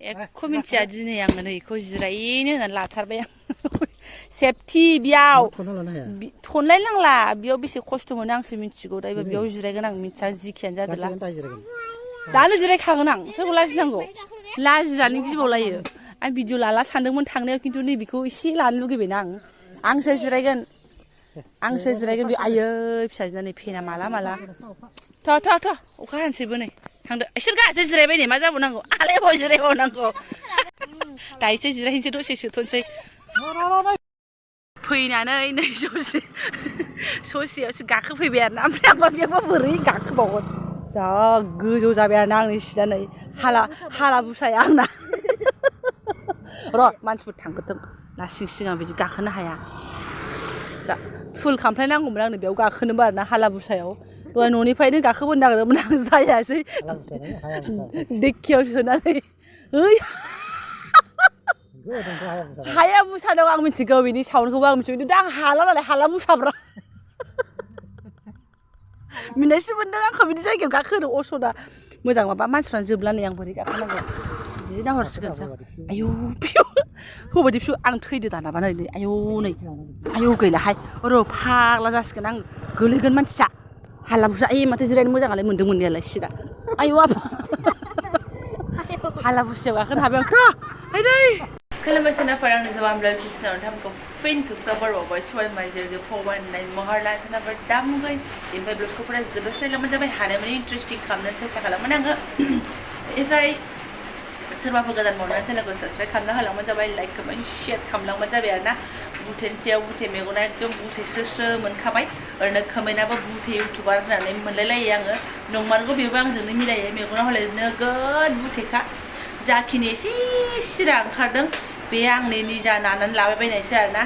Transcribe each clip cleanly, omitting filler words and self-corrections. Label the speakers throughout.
Speaker 1: एख' मिन्थिया दिनै आङो नै बेखौ जिरायनो होननानै लाथारबाय आं सेफटि बेयाव थनलाय नांला बेयाव बेसे खस्थ' मोनो आंसो मिन्थिगौ दा बेयाव जिरायगोन आं मिन्थिया जिखियानो जादोला दानो जिरायखागोन आं सोरखौ लाजिनांगौ लाजिजानो गिबावलायो आं भिडिअ लाला सानदोंमोन थांनायाव खिन्थु नैबेखौ एसे लानो लुगैबायना आंसो जिरायगोन बे आयै फिसाजोना नै फेना माला थ' अखा हानोसैबो नै थांदो इसोर गासै जिरायबाय नै मा जाबावनांगौ आलाय बाव जिरायबावनांगौ दायोसो जिरायनोसै दसे सोथ'नोसै फैनानै नै ससेयावसो गाखोफैबाय आरोना ओमफ्राय आंबा बेयावबा बोरै गाखोबावगोन जा गोजौ जाबाय आरोना आंनि सिदा नै हाला बुसाया आंना र' मानसिफोर थांग्रोथों लासिं आं बिदि गाखोनो हाया जा फुल खामफ्लाय नांगौमोन आंनो बेयाव गाखोनोबो आरोना हाला बुसायाव दहाय न'निफ्रायनो गाखोबोनो नागिरदोंमोन आं जायासै डिक्कियाव सोनानै ओइ हाया बुसा दं आं मिथिगौ बिनि साउन्डखौबो आं मिथिगौ खिन्थु दा आं हाला नालाय हाला बुसाब्रा मिनिनायसो मोनदों आंखौ बिदि जायगायाव गाखोनो असना मोजां माबा मानसिफ्रानो जोबला नै आं बोरै गाखोनांगौ जि नाहरसिगोनसो आयौ फिउ होबायदि फिउ आं थैदो दानाबा नै आयौ नै आयौ गैलाहाय र' फाग्ला जासिगोन आं गोलैगोन मानसिया हाला बुसा आइ माथो जिरायनो मोजाङालाय मोन्दों मोननायालाय सिदा आयौ आफा हाला बुसायाव गाखोनो हाबाय आंथ' आइदै खुलुमबाय सोनाफोर आंनि जबान ब्लग चिसनाव नोंथांमोनखौ फिन खेबसे बरबावबाय सबाय माइजों फवान होननाय महर लानो सोनाफोर दामुगै बेनिफ्राय ब्लगखौ फरा जोबोद लामोन जाबाय हानायमानि इन्टारेस्टिं खालामनो सेस्था खालामोन आङो बेनिफ्राय सोरबाफोर गोदान मावनानै चेनेलखौ साबसक्राइब खालामना होलांबानो जाबाय लाइक कमेन्ट शेयार खालामलांबानो जाबाय आरोना बुथेनसेयाव बुथे मेगना एकदम बुथेस्रो मोनखाबाय ओरैनो कमेन्टआबो बुथे इउटुबार होननानै मोनलायलायो आङो नंमारगौ बेबो आंजोंनो मिलायो मेगना हले नोगोद बुथेखा जाखिनि एसे सिरा ओंखारदों बे आंनि निजा नानानै लाबायबायनायसो आरोना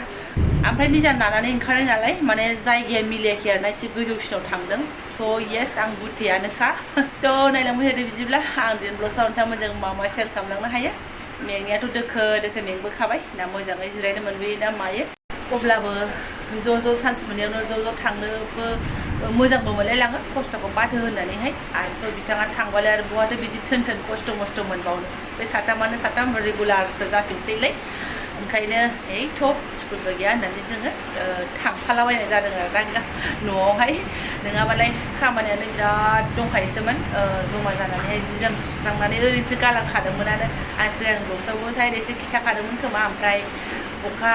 Speaker 1: ओमफ्राय निजा नानानै ओंखारनाय नालाय माने जायगाया मिलायाखै आरोना एसे गोजौसिनाव थांदों थ' येस आं बुथेयानोखा थ' नायलांबाय थादो बिदिब्ला आं दिनै ब्लगआव नोंथांमोनजों मा शेयार खालामलांनो हायो मेंनायाथ' दोखो मेंबोखाबाय ना मोजाङै जिरायनो मोनबोयो ना मायो अब्लाबो ज' सान्स मोननायावनो ज' थांनोबो मोजांबो मोनलायलाङो खस्थ'खौ बाथो होननानैहाय आरोथ' बिथाङा थांबालाय आरो बहाथो बिदि थोन खस्थ' मस्थ' मोनबावनो बे साथाम रेगुलारसो जाफिनसैलाय ओंखायनो थ' स्कुलबो गैया होननानै जोङो थांफालाबायनाय जादों आरोना न'आवहाय नङाबालाय खामानियानो बिराद दंखायोसोमोन जमा जानानैहाय जि जोम सुस्रांनानै ओरैनोसो गालांखादोंमोनानो आं सिगां ब्लगआवबो साइड एसे खिथाखादोंमोन खोमा ओमफ्राय अखा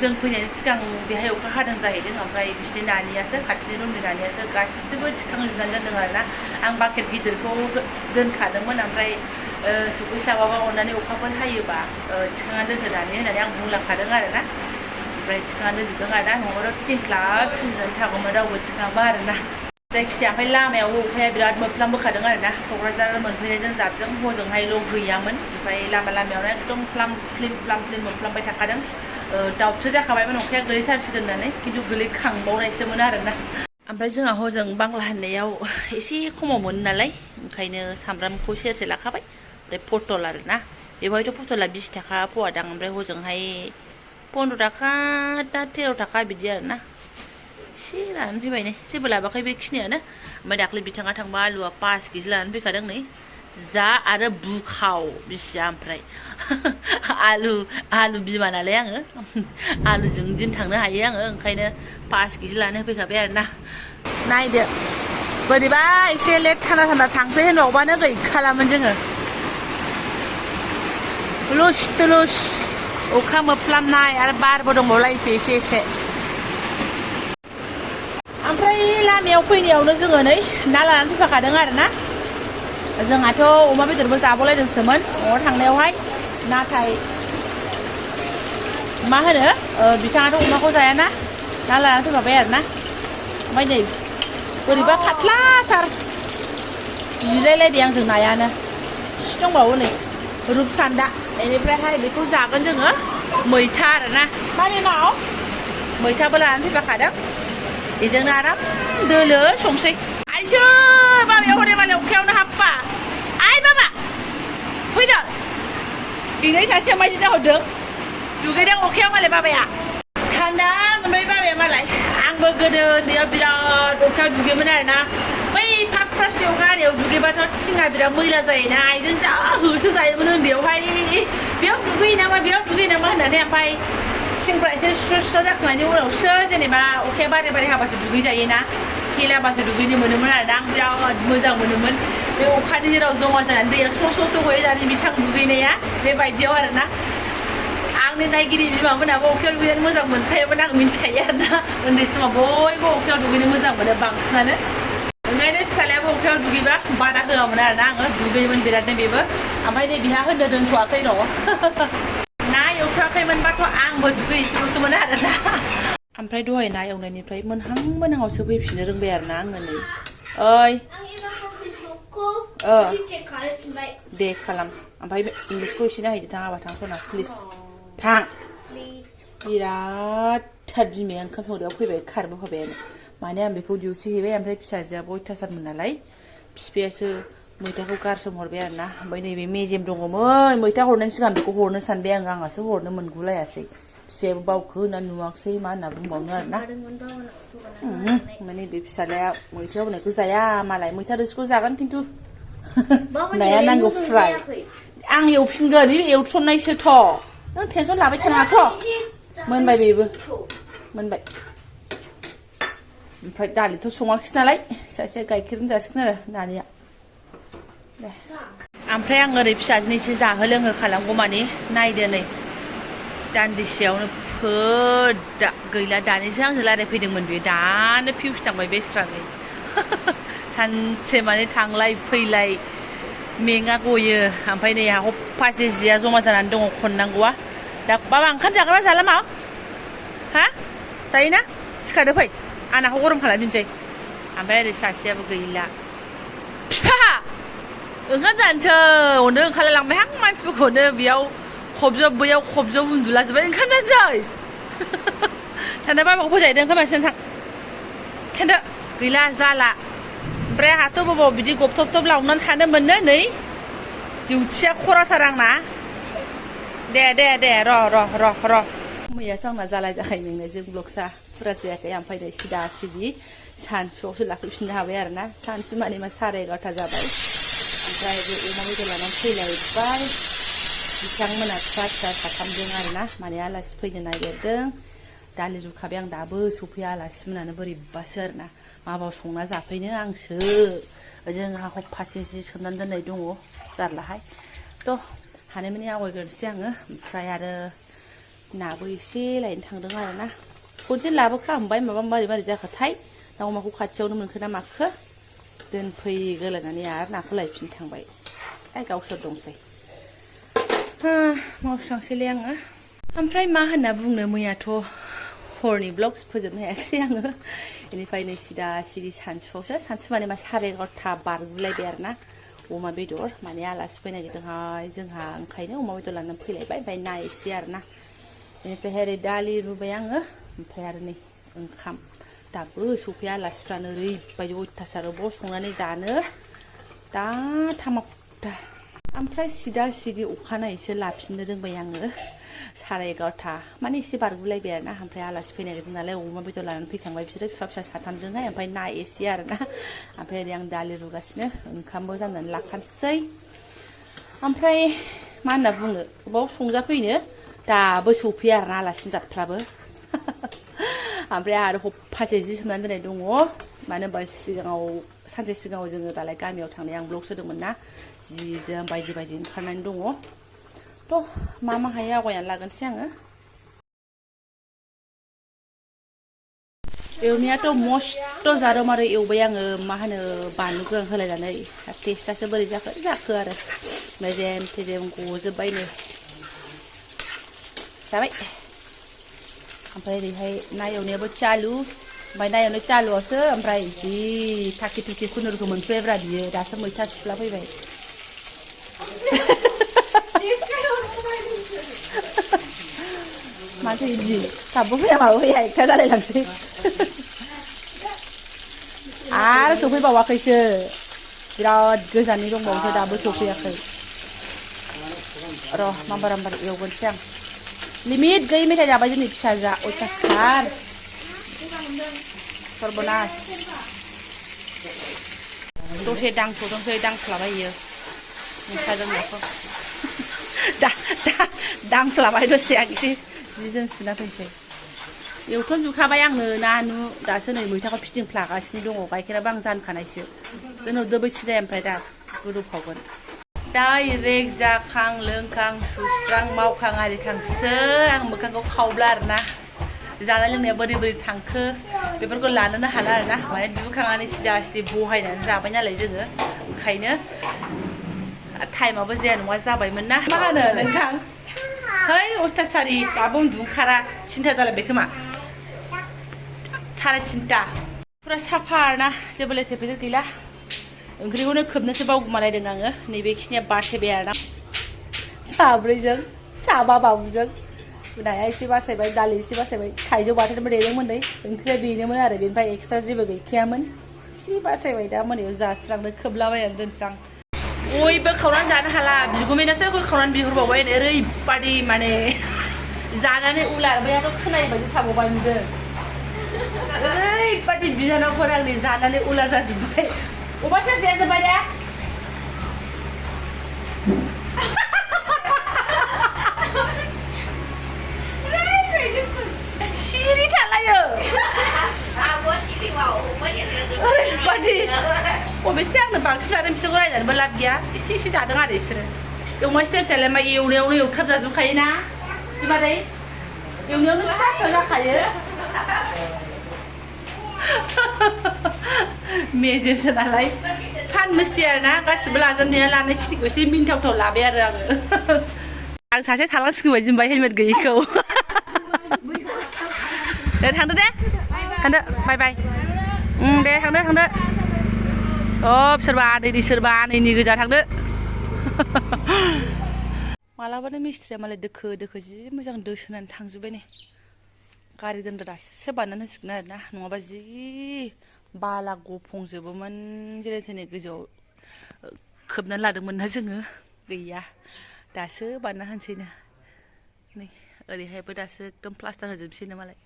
Speaker 1: जों फैनायनि सिगां बेहाय अखा हादों जाहैदों ओमफ्राय बिसिनि नानियासो खाथिनि रुमनि नानियासो गासिबो थिखांजोबनानै दोनदों आरोना आं बाकेट गिदिरखौ दोनखादोंमोन ओमफ्राय सफैस्लाबाबा अननानै अखाफोर हायोबा थिखांनानै दोनहोनानै होननानै आं बुंलांखादों आरोना ओमफ्राय थिखांनानै दोनजोबदों आरोना न'आवथ' थिंख्लाब सिजोनानै थागौमोन रावबो थिखाङाबा आरोना जायखिजाया ओमफ्राय लामायावबो अखाया बिराद मोफ्लामबोखादों आरोना क'क्राझार मोनफैनायजों जाबजों हजोंहायल' गैयामोन ओमफ्राय लामायावनो एकदम फ्लाम फ्लिम मोफ्लामबाय थाखादों दाउथो जाखाबायमोन अखाया गोलैथारसिगोन होननानै खिन्थु गोलैखांबावनायसोमोन आरोना ओमफ्राय जोंहा हजों बांला होननायाव एसे खमाव मोनो नालाय ओंखायनो सामब्रामखौ सेरसे लाखाबाय ओमफ्राय पटल आरोना बेवहायथ' पटला 20 थाखा पवा दां ओमफ्राय हजोंहाय 15 थाखा दा 13 थाखा बिदि आरोना एसे लानानै फैबाय नै जेबो लाबाखै बेखिनियानो ओमफ्राय दाख्लै बिथाङा थांबा आलुआ 5 केजि लानानै फैखादों नै जा आरो बुखाव बिसिया ओमफ्राय आलु बिमा नालाय आङो आलुजों दिन थांनो हायो आङो ओंखायनो 5 केजि लानानै फैखाबाय आरोना नायदो बोरैबा एसे लेट थान्दा थांसै होनबावबानो गैखालामोन जोङो लुस थुलुस अखा मोफ्लामनाय आरो बारबो दंबावलायसै एसे ओमफ्राय लामायाव फैनायावनो जोङो नै ना लानानै फैफाखादों आरोना जोंहाथ' अमा बेदरबो जाबावलायदोंसोमोन न'आव थांनायावहाय नाथाय मा होनो बिथाङाथ' अमाखौ जायाना ना लानानै फैफाबाय आरोना ओमफ्राय नै बोरैबा खाथ्लाथार जिरायलायदों आंजों नायानो दंबावो नै रुपसान्दा बेनिफ्रायहाय बेखौ जागोन जोङो मैथा आरोना मामिनाव मैथाबो लानानै फैफाखादों बेजोंनो आराम दोलो संसै आइसो बाबाया हरे मालाय अखायावनो हाब्बा आइ बाबा फैदो दिनै सासेया माइदि जाहरदों दुगैदों अखायाव मालाय बाबाया थान्दा मोनबाय बाबाया मालाय आंबो गोदो उन्दैयाव बिराद अखायाव दुगैयोमोन आरोना बै फार्स्ट गारियाव दुगैबाथ' थिङा बिराद मैला जायोना आइजों जा होसो जायोमोन उन्दैयावहाय बेयाव दुगैयो नामा होननानै ओमफ्राय सिंफ्रा एसे स्र' जाखांनायनि उनावसो जेनेबा अखाया बारे हाबासो दुगैजायोना हेलाबासो दुगैनो मोनोमोन आरोना आं बिराद मोजां मोनोमोन बे अखानि जेराव जमा जानानै दैया स्र' गयो जानानै बिथां दुगैनाया बेबायदियाव आरोना आंनि नायगिरि बिमामोनाबो अखायाव दुगैनो मोजां मोनखायोमोन आं मिन्थिखायो आरोना उन्दै समाव बयबो अखायाव दुगैनो मोजां मोनो बांसिनानो ओंखायनो फिसालायाबो अखायाव दुगैबा बादा होआमोन आरोना आङो दुगैयोमोन बिरादनो बेबो ओमफ्राय नै बिहा होननो रोंथ'वाखै र' ना एवथ्राखैमोनबाथ' आंबो दुगैसेल'सोमोन आरोना ओमफ्राय दहाय ना एवनायनिफ्राय मोनहांसो फैफिननो रोंबाय आरोना आङो नै ओइ दे खालाम ओमफ्राय इंलिसखौ एसे नायहैदो थां आबा थां सना प्लिज थां बिराद थार बिमाया ओंखाम संग्रायाव फैबाय खारबोफाबायानो माने आं बेखौ डिउटि हैबाय ओमफ्राय फिसाजोआबो अयथासारमोन नालाय बिफायासो मैथाखौ गारसोमहरबाय आरोना ओमफ्राय नैबे मेजेम दङमोन मैथा हरनायनि सिगां बेखौ हरनो सानबाय आंहासो हरनो मोनगुलायासै बिफायाबो बावखो होनना नुवाखसै मा होनना बुंबावनो आरोना माने बे फिसालाया मैथा होनायखौ जाया मालाय मैथा रोसिखौ जागोन खिन्थु नाया नांगौ फ्राय आं एवफिनगोन बे एवथ्रमनायसोथ' नों टेनसन लाबाय थानाङाथ' मोनबाय बेबो मोनबाय ओमफ्राय दालिथ' सङाखिसै नालाय सासे गाइखेरजों जासिगोन आरो नानिया दे ओमफ्राय आं ओरै फिसाजोनो एसे जाहो लोंहो खालामगौ मानि नायदो नै दान्दिसेयावनो फोदा गैला दानिसो आंजों रायज्लायफैदोंमोन बेयो दानो फिउस थांबाय बेस्राङै सानसे माने थांलाय फैलाय मेङा गयो ओमफ्राय नै हप्पासे जिया जमा जानानै दङ खननांगौआ दा बाबा ओंखाम जाग्रा जाला मा हा जायोना सिखादो फै आंनाखौ गरम खालामफिनसै ओमफ्राय ओरै सासेयाबो गैला फिफा ओंखाम जानोसै अनो ओंखारलांबायहां मानसिफोरखौनो बेयाव खबजब बैयाव खबजब उन्दुलाजोब्बाय ओंखाम जानोसै थाना बाबाखौ फोजाहैदों ओंखाम जानोसै थां थांदो गैला जाला ओमफ्राय आंहाथ' बबाव बिदि गबथब लावनानै थानो मोनो नै डिउटिया खराथार आंना दे र' मैयाथ' आंना जालायजाखायो नोंनो जों ब्लगसा फुरा जायाखै ओमफ्राय नै सिदा सिदि सानसुआवसो लाफैफिननो हाबाय आरोना सानसु माने मा 11:30 जाबाय ओमफ्राय बे अमा बेदर लानानै फैलायबाय बिथांमोना फिसा साथामजों आरोना माने आलासि फैनो नागिरदों दालि रुखाबाय आं दाबो सफैया आलासिमोनानो बोरैबासो आरोना माबायाव संना जाफैनो आंसो जोंहा हप्पासे जि सोमनानै दोननाय दङ जारलाहाय थ' हानायमानि आवगायग्रोनोसै आङो ओमफ्राय आरो नाबो एसे लायनो थांदों आरोना खनसे लाबोखांबाय माबा मारै जाखोथाय दाउ अमाखौ खाथियावनो मोनखो ना माखो दोनफैगोलायनानै आरो नाखौ लायफिननो थांबाय गावसोर दंसै मावस्रांसैलै आङो ओमफ्राय मा होनना बुंनो मैयाथ' हरनि ब्लग्स फोजोबनो हायाखिसै आङो बेनिफ्राय नै सिदा सिदि सानसु माने मा 11:30 बारगुलायबाय आरोना अमा बेदर माने आलासि फैनो नागिरदोंहाय जोंहा ओंखायनो अमा बेदर लानानै फैलायबाय ओमफ्राय ना एसे आरोना बेनिफ्राय ओरै दालि रुबाय आङो ओमफ्राय आरो नै ओंखाम दाबो सफैया आलासिफ्रानो ओरैबायदि अयथासार अबाव संनानै जानो दा थामाखुथा ओमफ्राय सिदा सिदि अखानायैसो लाफिननो रोंबाय आङो 11:30 माने एसे बारगुलायबाय आरोना ओमफ्राय आलासि फैनो नागिरदों नालाय अमा बेदर लानानै फैखांबाय बिसोरो फिसा साथामजोंहाय ओमफ्राय ना एसे आरोना ओमफ्राय ओरै आं दालि रुगासिनो ओंखामबो जाननानै लाखानोसै ओमफ्राय मा होनना बुंनो अबाव संजाफैनो दाबो सफैया आरोना आलासिनि जातफ्राबो ओमफ्राय आरो हप्पासे जि सोमनानै दोननाय दङ मानो होनबा सानसे सिगाङाव जोङो दालाय गामियाव थांनाय आं ब्लग सोदोंमोन ना जि जोम बायदि ओंखारनानै दङ थ' मा हायो आवगायनानै लागोनसै आङो एवनायाथ' मस्थ' जारोमारो एवबाय आङो मा होनो बानलु गोरान होलायनानै टेस्टासो बोरै जाखो आरो मेजेम थेजेम गजोब्बाय नै जाबाय ओमफ्राय ओरैहाय ना एवनायाबो चालु ओमफ्राय ना एवनाय चालुआवसो ओमफ्राय जि थाखि खुनुरुखुम मोनफैबायब्रा बियो दासो मैथा सिख्ला फैबाय माथो इदि दाबो फैया माबो फैया एकथा जालायलांसै आरो सफैबावाखैसो बिराद गोजाननि दंबावोसो दाबो सफैयाखै र' माबार एवगोनसै आं लिमिट गैयै मेथाइ जाबाय जोंनि फिसाजोआ अयथासार सर्बनास दसे दांथ'दोंसै दांख्लाबाय इयो नोंसाजों नाखौ दा दांफ्लाबाय दसे आं एसे जि जोम सुना फैनोसै एवथन जुखाबाय आंनो नानु दासो नै मैथाखौ फिदिंफ्लागासिनो दङ गाइखेराबो आं जानखानायसो जोंनाव दोबैसो जाया ओमफ्राय दा गोदौखावगोन डाइरेक्ट जाखां लोंखां सुस्रां मावखां आरिखांसो आं मोखांखौ खावब्ला आरोना जानाय लोंनाया बोरै बोरै थांखो बेफोरखौ लानोनो हाला आरोना माने दुखांनानै सिदा सिदि बहायनानै जाबाय नालाय जोङो ओंखायनो टाइमाबो जाया नङा जाबायमोन ना मा होनो नोंथां है अथासारि दाबो उन्दुंखारा 3टा जालायबाय खोमा 3:30 फुरा साफा आरोना जेबो लेथेर फेथेर गैला ओंख्रिखौनो खोबनोसो बावगोमालायदों आङो नैबेखिनिया बासायबाय आरोना साब्रैजों साबा बाबुजों नाया एसे बासायबाय दालि एसे बासायबाय थाइजौ बाथोनबो देदोंमोन नै ओंख्रिया बेनोमोन आरो बेनिफ्राय एक्सट्रा जेबो गैखायामोन एसे बासायबाय दा मोनायाव जास्रांनो खोबलाबायनानै दोनसां बयबो खावनानै जानो हाला बिगुमैनासो खावनानै बिहरबावबाय ओरैबादि माने जानानै उलार बैयाथ' खोनायै बायदि थाबावबाय नुदों ओरैबादि बिनानावफोर आंनि जानानै उलार जाजोब्बाय अबा सासेया जोब्बाय दा सिरि थालायो ओरैबादि अबेसे आंनो बांसिन जादों बिसोरखौ रायजानोबो लाब गैया एसे एसे जादों आरो बिसोरो एवनाय सेरसेयालाय मा एवनायावनो एवथाब जाजोबखायोना बिमादै एवनायावनो फिसा फिसा जाखायो मेजेमसो नालाय फान मिस्थि आरोना गासिबो लाजोबनाया लानाय खिथिखौ एसे मिन्थावथाव लाबाय आरो आं सासे थालांसिगोन बायदि मोनबाय हेलमेट गैयैखौ दे थांदो बाय बाय दे थांदो सोरबा आदैनि सोरबा आनैनि गोजा थांदो मालाबानो मिस्ट्रिया मालाय दोखो दोखो जि मोजां दोसोनानै थांजोब्बाय नै गारि दोनग्रा दासो बानायनानै होसिगोन आरोना नङाबा जि बाला गफंजोबोमोन जेरै थेनै गोजौआव खोबनानै लादोंमोन ना जोङो गैया दासो बानायना होनोसैनो नै ओरैहायबो दासो एकदम प्लास्टार होजोबसैनो मालाय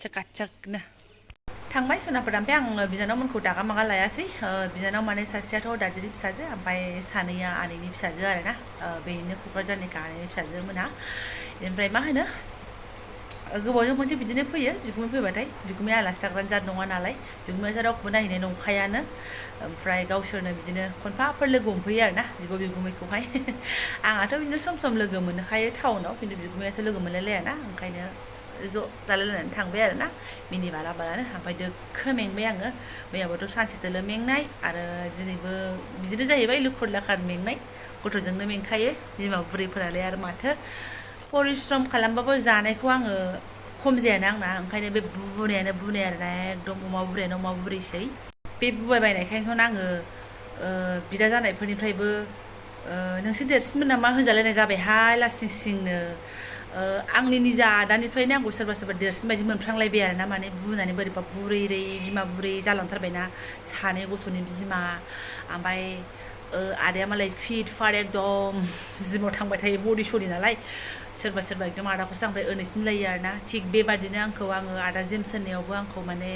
Speaker 1: चकाचकनो थांबाय सनाफोर ओमफ्राय आं बिनानावमोनखौ दागा मागा लायासै बिनानाव माने सासेयाथ' दादिनि फिसाजो ओमफ्राय सानैया आनैनि फिसाजो आरोना बेनो क'क्राझारनि आनैनि फिसाजो मोना ओमफ्राय मा होनो गोबावजों खनसे बिदिनो फैयो बिगुमै फैबाथाय बिगुमै आलासि जाग्रानि जात नङा नालाय बिगुमैयाथ' रावखौबो नायहैनाय नंखायानो ओमफ्राय गावसोरनो बिदिनो खनफाफोर लोगो हमफैयो आरोना बिगुमैखौहाय आंहाथ' बिदिनो सम सम लोगो मोनखायो टाउनाव खिन्थु बिगुमैयाथ' लोगो मोनलायलायाना ओंखायनो ज' जालायलायनानै थांबाय आरोना मिनि बाला बालानो ओमफ्राय दोखो मेंबाय आङो मैयाबोथ' सानसेथोलो मेंनाय आरो दिनैबो बिदिनो जाहैबाय लुखुर लाखार मेंनाय गथ'जोंनो मेंखायो बिमा बुरैफोरालाय आरो माथो परिश्रम खालामबाबो जानायखौ आङो खम जायाना आंना ओंखायनो बे बुनाय आरोना एकदम अमा बुरियानो अमा बुरिसै बे बुबाय बायनायखायनोथ' आङो बिदा जानायफोरनिफ्रायबो नोंसोर देरसिनमोन नामा होनजालायनाय जाबायहाय लासिं सिंनो आंनि निजा आदानिफ्रायनो आंखौ सोरबा सोरबा देरसिन बायदि मोनफ्रांलायबाय आरोना माने बुनानै बोरैबा बुरै बिमा बुरै जालांथारबायना सानै गथ'नि बिमा ओमफ्राय आदाया मालाय फिट फाट एकदम जिमाव थांबाय थायो बडि सडि नालाय सोरबा एकदम आदाखौसो आमफ्राय ओरैसिन लायो आरोना थिग बेबादिनो आङो आदा जेम्स होननायावबो आंखौ माने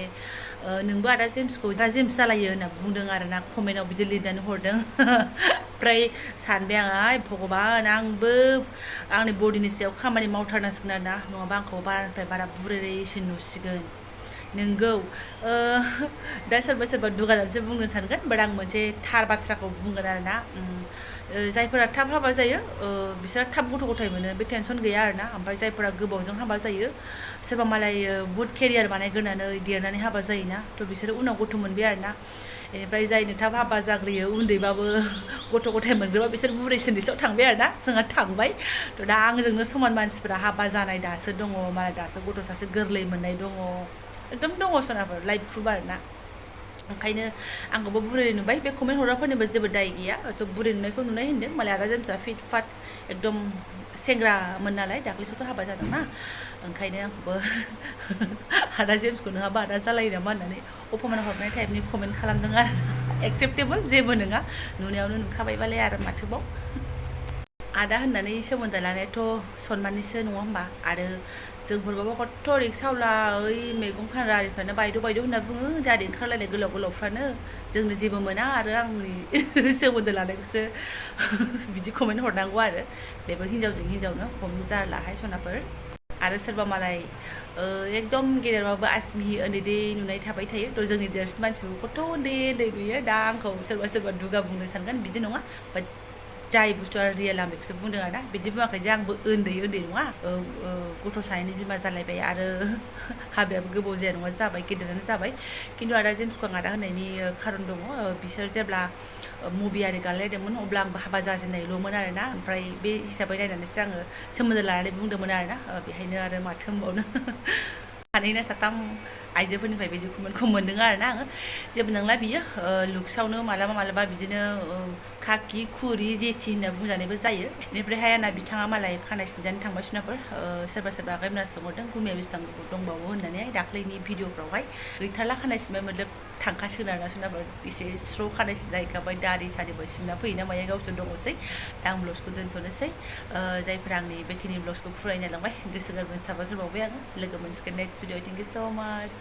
Speaker 1: नोंबो आदा जेम्सखौ दा जेम्स जालायो होनना बुंदों आरोना कमेन्टआव बिदि लिरनानै हरदों ओमफ्राय सानबाय आं भगबान आंबो आंनि बडिनि सायाव खामानि मावथारनांसिगोन आरोना नङाबा आंखौ बारानिफ्राय बारा बुरैसिन नुसिगोन नोंगौ दा सोरबा दुगाजोंसो बुंनो सानगोन बाट आं मोनसे थार बाथ्राखौ बुंगोन आरोना जायफोरा थाब हाबा जायो बिसोर थाब गथ' गथाय मोनो बे टेनसन गैया आरोना ओमफ्राय जायफोरा गोबावजों हाबा जायो सोरबा मालाय बुहुद केरियार बानायग्रोनानै देरनानै हाबा जायोना थ' बिसोरो उनाव गथ' मोनबाय आरोना बेनिफ्राय जायनो थाब हाबा जाग्रोयो उन्दैबाबो गथ' गथाय मोनग्रोबा बिसोर बुरैसिन लिस्टआव थांबाय आरोना जोंहा थांबाय थ' दा आंजोंनो समान मानसिफोरा हाबा जानाय दासो दङ मालाय दासो गथ' सासे गोरलै मोननाय दङ एकदम दङ सनाफोर लाइफ प्रुफ आरोना ओंखायनो आंखौबो बुरै नुबाय बे कमेन्ट हरग्राफोरनिबो जेबो दाय गैया थ' बुरै नुनायखौ नुनाय होनदों मालाय आदा जेम्सआ फिट फाट एकदम सेंग्रामोन नालाय दाख्लैसोथ' हाबा जादोंना ओंखायनो आंखौबो आदा जेम्सखौ नोंहाबा आदा जालायो नामा होननानै अपमान हरनाय टाइपनि कमेन्ट खालामदों आरो एक्सेप्टेबोल जेबो नङा नुनायावनो नुखाबायबालाय आरो माथोबाव आदा होननानै सोमोन्दो लानायाथ' सनमाननिसो नङा होमबा आरो जोंफोरखौबो खथ' रिक्सावला ओइ मैगं फानग्रा आरिफ्रानो बायद' होनना बुङो दादि ओंखारलायनाय गोलावफ्रानो जोंनो जेबो मोना आरो आंनि सोमोन्दो लानायखौसो बिदि कमेन्ट हरनांगौ आरो बेबो हिनजावजों हिनजावनो खम जारलाहाय सनाफोर आरो सोरबा मालाय एकदम गेदेरबाबो आसमि उन्दै नुनाय थाबाय थायो थ' जोंनि देरसिन मानसिफोरखौ खथ' उन्दै नुयो दा आंखौ सोरबा दुगा बुंनो सानगोन बिदि नङा बाट जाय बुस्थुआ रियेल आं बेखौसो बुंदों आरोना बिदि बुङाखै जे आंबो उन्दै नङा गथ' सानैनि बिमा जालायबाय आरो हाबायाबो गोबाव जाया नङा जाबाय गेदेरानो जाबाय खिन्थु आदा जेम्सखौ आं आदा होननायनि खारन दङ बिसोर जेब्ला मुभि आरि गानलायदोंमोन अब्ला आंबो हाबा जाजेननायल'मोन आरोना ओमफ्राय बे हिसाबै नायनानैसो आङो सोमोन्दो लानानै बुंदोंमोन आरोना बेहायनो आरो माथो होनबावनो सानैना साथाम आइजोफोरनिफ्राय बिदि कमेन्टखौ मोन्दों आरोना आङो जेबो नंला बियो लुक्सआवनो मालाबा बिदिनो खाखि खुरि जेथि होनना बुंजानायबो जायो बेनिफ्रायहाय आंना बिथाङा मालाय खानाय सिनजानो थांबाय सुनाफोर सोरबा आगायमोना सोंहरदों गुमिया बेसेबां गोबाव दंबावो होननानै दाख्लैनि भिडिअफ्रावहाय गैथारला खानाय सिनबाय मोदलोब थांखासिगोन आरोना सुनाफोर एसे स्र' खानाय सिनजाहैखाबाय दारि सारिबो सिनना फैयोना माया गावसोर दङसै दा आं ब्लग्सखौ दोनथ'नोसै जायफोरा आंनि बेखिनि ब्लग्सखौ फरायनो लांबाय गोसो गोरबोनि साबायखर बावबाय आङो लोगो मोनसिगोन नेक्स्ट भिडिअ थेंक इउ स' माच